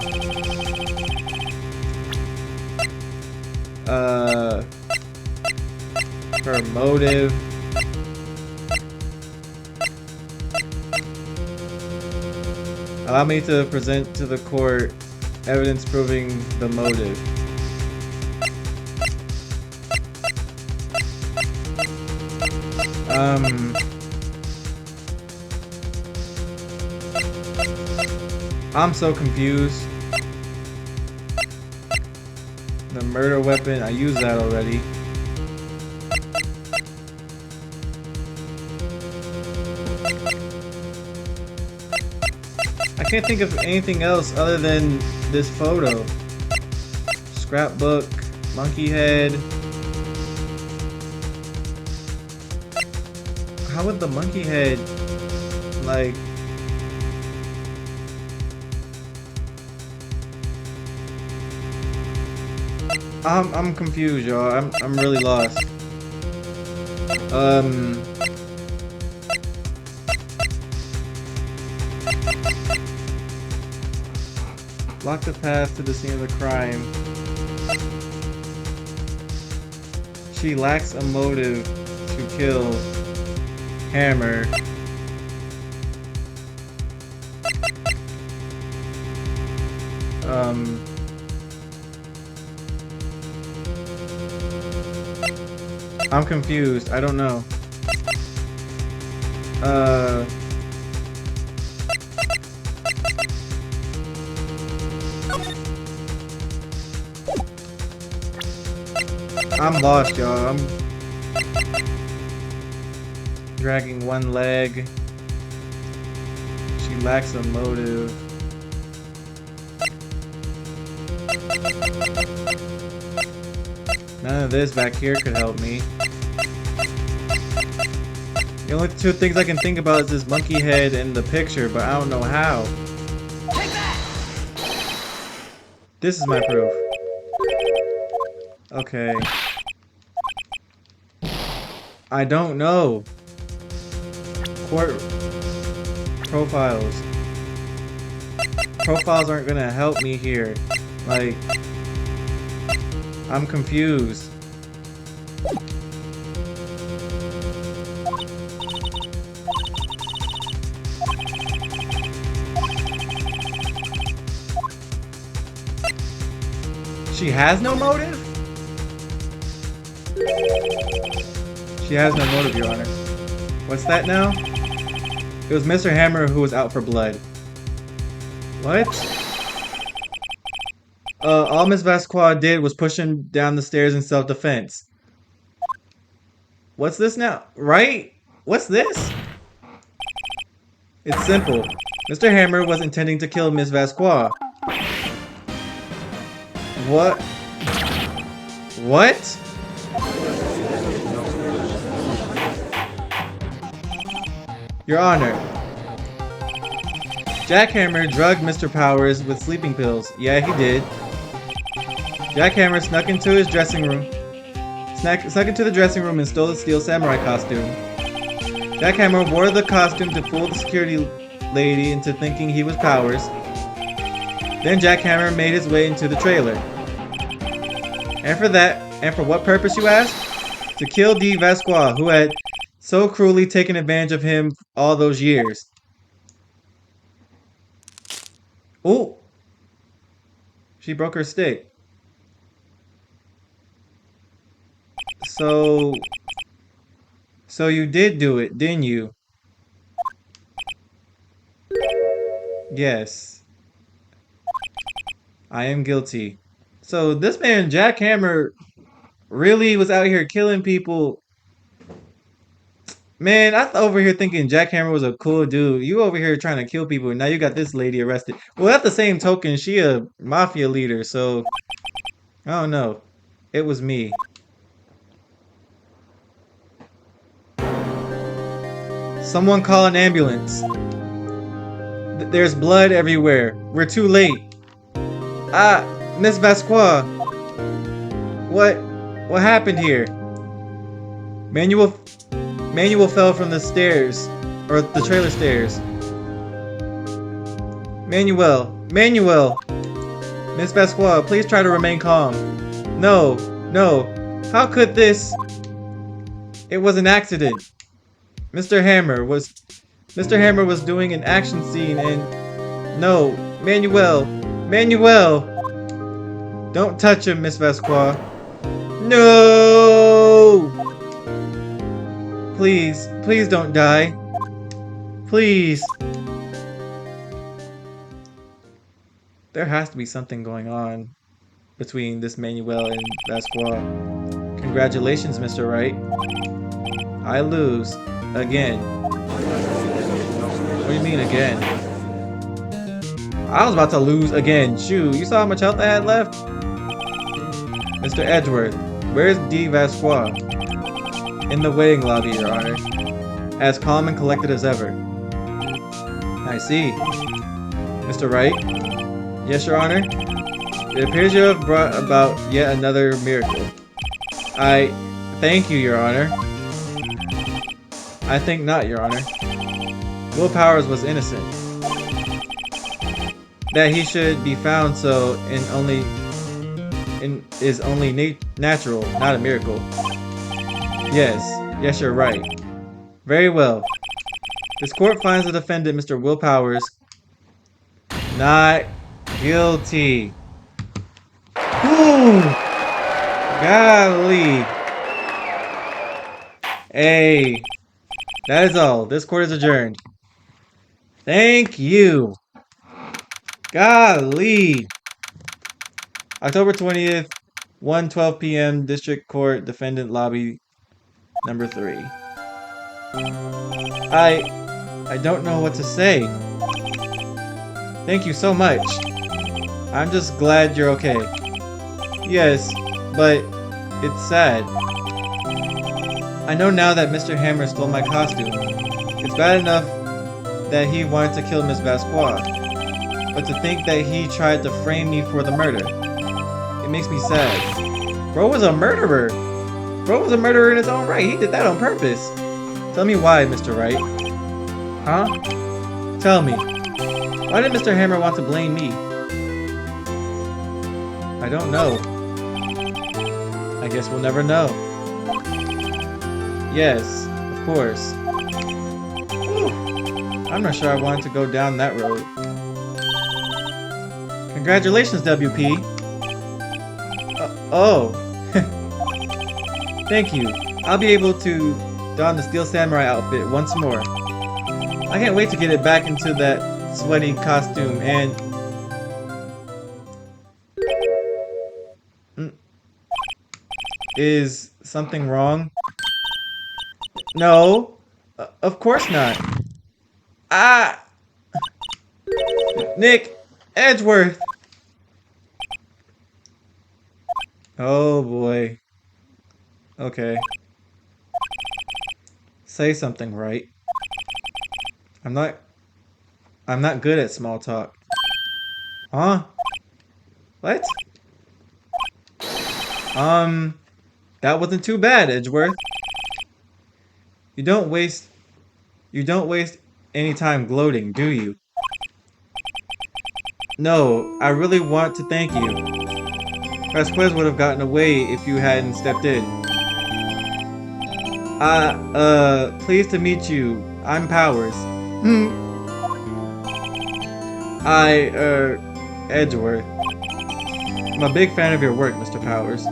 Her motive. Allow me to present to the court evidence proving the motive. I'm so confused. The murder weapon, I used that already. I can't think of anything else other than this photo. Scrapbook, monkey head. How would the monkey head, like... I'm confused, y'all. I'm really lost. Block the path to the scene of the crime. She lacks a motive to kill Hammer. I'm confused. I don't know. I'm lost, y'all. I'm dragging one leg. She lacks a motive. None of this back here could help me. The only two things I can think about is this monkey head and the picture, but I don't know how. This is my proof. Okay. I don't know. Court profiles. Profiles aren't gonna help me here. Like, I'm confused. She has no motive? She has no motive, Your Honor. What's that now? It was Mr. Hammer who was out for blood. What? All Miss Vasquez did was push him down the stairs in self-defense. What's this now? Right? What's this? It's simple. Mr. Hammer was intending to kill Miss Vasquez. What? What? Your Honor. Jack Hammer drugged Mr. Powers with sleeping pills. Yeah, he did. Jack Hammer snuck into his dressing room. Snuck into the dressing room and stole the steel samurai costume. Jack Hammer wore the costume to fool the security lady into thinking he was Powers. Then Jack Hammer made his way into the trailer. And for what purpose, you ask? To kill Dee Vasquez, who had so cruelly taken advantage of him all those years. Oh! She broke her stick. So you did do it, didn't you? Yes. I am guilty. So this man, Jack Hammer, really was out here killing people. Man, over here thinking Jack Hammer was a cool dude. You over here trying to kill people, and now you got this lady arrested. Well, at the same token, she a mafia leader, so I don't know. It was me. Someone call an ambulance. There's blood everywhere. We're too late. Ah, Miss Vasquez. What happened here? Manuel fell from the stairs, or the trailer stairs. Manuel. Miss Vasquez, please try to remain calm. No. How could this? It was an accident. Mr. Hammer was doing an action scene and... No, Manuel. Don't touch him, Miss Vasquez. No! Please don't die. Please. There has to be something going on between this Manuel and Vasquez. Congratulations, Mr. Wright. I lose. Again. What do you mean again? I was about to lose again. Shoot, you saw how much health I had left? Mr. Edgeworth, where's Dee Vasquez? In the waiting lobby, Your Honor. As calm and collected as ever. I see. Mr. Wright? Yes, Your Honor? It appears you have brought about yet another miracle. I thank you, Your Honor. I think not, Your Honor. Will Powers was innocent. That he should be found so is only natural, not a miracle. Yes, you're right. Very well. This court finds the defendant, Mr. Will Powers, not guilty. Whew! Golly. Hey. That is all. This court is adjourned. Thank you. Golly. October 20th, 1:12 p.m. District Court Defendant Lobby number 3. I don't know what to say. Thank you so much. I'm just glad you're okay. Yes, but it's sad. I know now that Mr. Hammer stole my costume. It's bad enough that he wanted to kill Miss Vasquez, but to think that he tried to frame me for the murder, it makes me sad. Bro was a murderer. Bro was a murderer in his own right. He did that on purpose. Tell me why, Mr. Wright. Huh? Tell me. Why did Mr. Hammer want to blame me? I don't know. I guess we'll never know. Yes, of course. Whew. I'm not sure I wanted to go down that road. Congratulations, WP. Oh. Thank you. I'll be able to don the Steel Samurai outfit once more. I can't wait to get it back into that sweaty costume and... Is something wrong? No. Of course not. Ah! Nick! Edgeworth! Oh boy. Okay. Say something, right? I'm not good at small talk. Huh? What? That wasn't too bad, Edgeworth. You don't waste any time gloating, do you? No, I really want to thank you. Vasquez would have gotten away if you hadn't stepped in. Pleased to meet you. I'm Powers. Edgeworth. I'm a big fan of your work, Mr. Powers.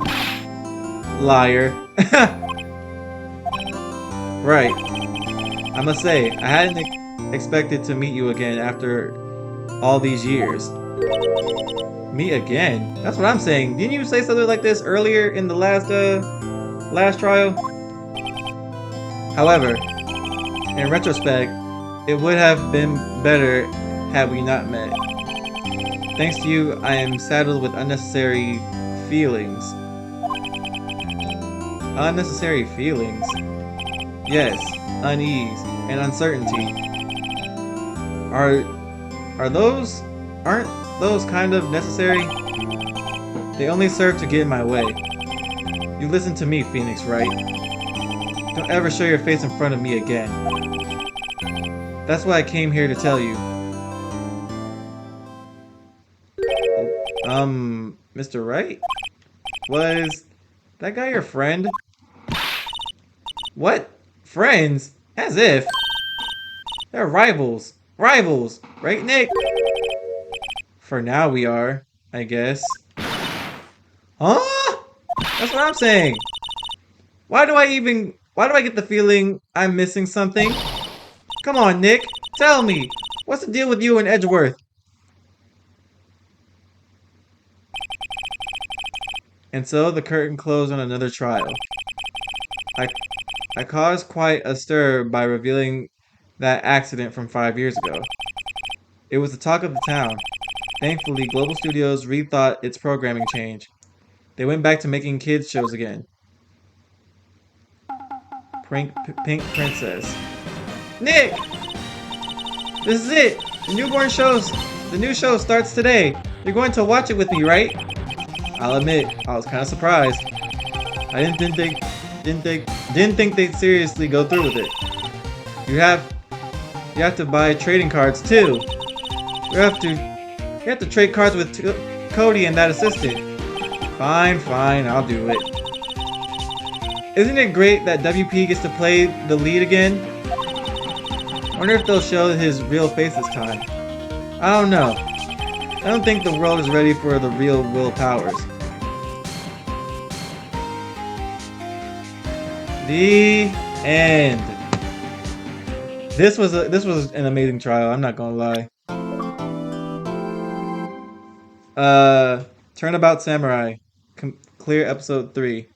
Liar. Right. I must say, I hadn't expected to meet you again after all these years. Me again? That's what I'm saying. Didn't you say something like this earlier in the last trial? However, in retrospect, it would have been better had we not met. Thanks to you, I am saddled with unnecessary feelings. Unnecessary feelings? Yes, unease and uncertainty. Aren't those kind of necessary? They only serve to get in my way. You listen to me, Phoenix, Wright? Don't ever show your face in front of me again. That's why I came here to tell you. Mr. Wright? Was that guy your friend? What? Friends? As if. They're rivals. Rivals! Right, Nick? For now we are, I guess. Huh? That's what I'm saying. Why do I get the feeling I'm missing something? Come on, Nick. Tell me. What's the deal with you and Edgeworth? And so the curtain closed on another trial. I caused quite a stir by revealing that accident from 5 years ago. It was the talk of the town. Thankfully, Global Studios rethought its programming change. They went back to making kids shows again. Pink Princess. Nick! This is it! The new show starts today. You're going to watch it with me, right? I'll admit, I was kind of surprised. I didn't think they'd seriously go through with it. You have to buy trading cards too. You have to trade cards with Cody and that assistant. Fine, I'll do it. Isn't it great that WP gets to play the lead again? Wonder if they'll show his real face this time. I don't know. I don't think the world is ready for the real Will Powers. The end. This was an amazing trial, I'm not gonna lie. Turnabout Samurai clear episode 3.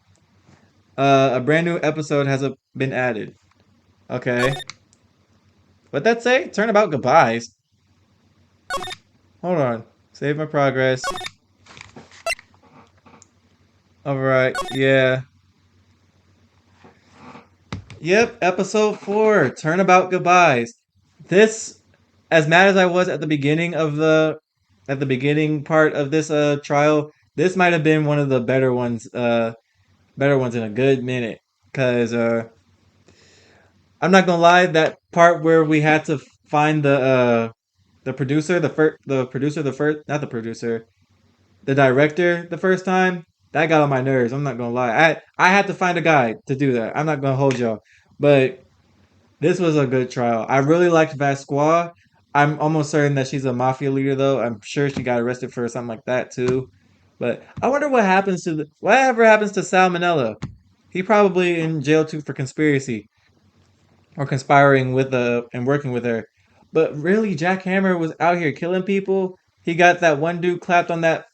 A brand new episode has been added. Okay. What'd that say? Turnabout goodbyes. Hold on. Save my progress. Alright, yeah. Yep, episode 4. Turnabout goodbyes. This, as mad as I was at the beginning of at the beginning part of this trial, this might have been one of the better ones in a good minute. Cause I'm not gonna lie, that part where we had to find the producer, the producer, the first, not the producer, the director the first time, that got on my nerves. I'm not gonna lie. I had to find a guy to do that. I'm not gonna hold y'all, but this was a good trial. I really liked Vasquez. I'm almost certain that she's a mafia leader, though. I'm sure she got arrested for something like that too. But I wonder whatever happens to Salmonella. He probably in jail too for conspiracy or conspiring with and working with her. But really, Jack Hammer was out here killing people. He got that one dude clapped on that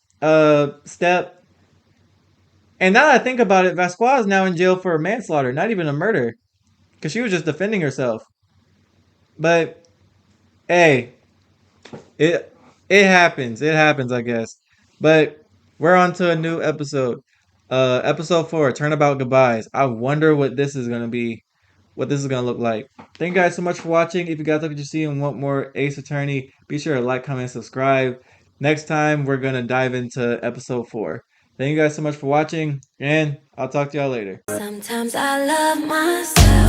step. And now that I think about it, Vasquez is now in jail for manslaughter, not even a murder, because she was just defending herself. But hey, it it happens. It happens, I guess. But we're on to a new episode. Episode 4, Turnabout Goodbyes. I wonder what this is gonna be, what this is gonna look like. Thank you guys so much for watching. If you guys like what you see and want more Ace Attorney, be sure to like, comment, subscribe. Next time we're gonna dive into episode 4. Thank you guys so much for watching, and I'll talk to y'all later. Sometimes I love myself.